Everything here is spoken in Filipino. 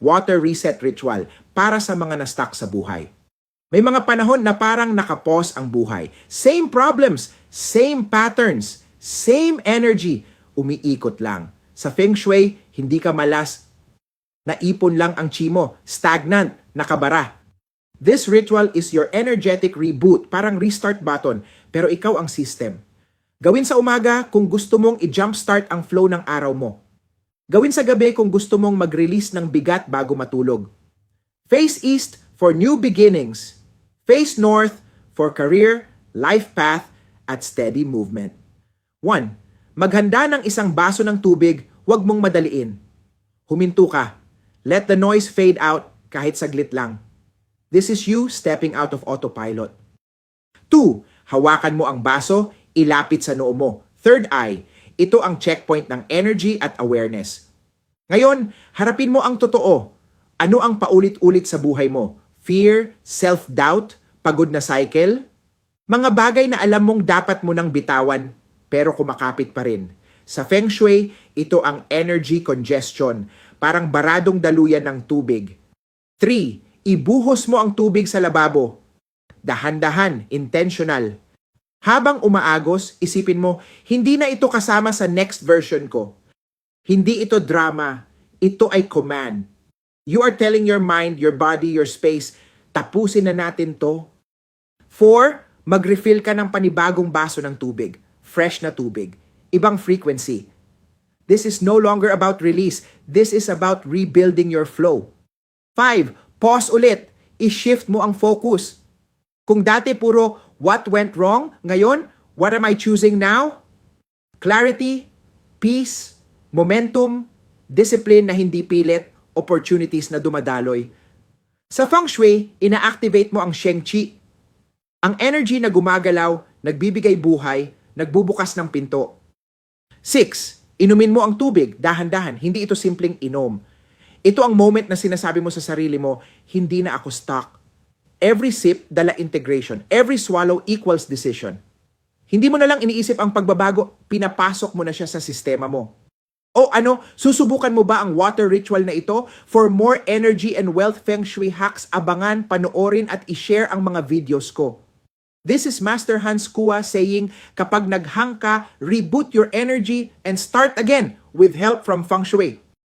water reset ritual para sa mga na-stuck sa buhay. May mga panahon na parang nakapos ang buhay. Same problems, same patterns, same energy, umiikot lang. Sa Feng Shui, hindi ka malas, naipon lang ang chi mo, stagnant, nakabara. This ritual is your energetic reboot, parang restart button, pero ikaw ang system. Gawin sa umaga kung gusto mong i-jumpstart ang flow ng araw mo. Gawin sa gabi kung gusto mong mag-release ng bigat bago matulog. Face east for new beginnings. Face north for career, life path, at steady movement. 1. Maghanda ng isang baso ng tubig, huwag mong madaliin. Huminto ka. Let the noise fade out kahit saglit lang. This is you stepping out of autopilot. 2. Hawakan mo ang baso, ilapit sa noo mo. Third eye. Ito ang checkpoint ng energy at awareness. Ngayon, harapin mo ang totoo. Ano ang paulit-ulit sa buhay mo? Fear, self-doubt, pagod na cycle? Mga bagay na alam mong dapat mo nang bitawan, pero kumakapit pa rin. Sa Feng Shui, ito ang energy congestion, parang baradong daluyan ng tubig. 3. Ibuhos mo ang tubig sa lababo. Dahan-dahan, intentional. Habang umaagos, isipin mo, hindi na ito kasama sa next version ko. Hindi ito drama, ito ay command. You are telling your mind, your body, your space, tapusin na natin to. 4. Mag-refill ka ng panibagong baso ng tubig. Fresh na tubig. Ibang frequency. This is no longer about release. This is about rebuilding your flow. 5. Pause ulit. I-shift mo ang focus. Kung dati puro what went wrong, ngayon, what am I choosing now? Clarity, peace, momentum, discipline na hindi pilit, opportunities na dumadaloy. Sa Feng Shui, ina-activate mo ang Sheng Qi. Ang energy na gumagalaw, nagbibigay buhay, nagbubukas ng pinto. 6. Inumin mo ang tubig, dahan-dahan. Hindi ito simpleng inom. Ito ang moment na sinasabi mo sa sarili mo, hindi na ako stuck. Every sip, dala integration. Every swallow equals decision. Hindi mo na lang iniisip ang pagbabago, pinapasok mo na siya sa sistema mo. O susubukan mo ba ang water ritual na ito? For more energy and wealth Feng Shui hacks, abangan, panoorin at i-share ang mga videos ko. This is Master Hans Kua saying, kapag naghang ka, reboot your energy and start again with help from Feng Shui.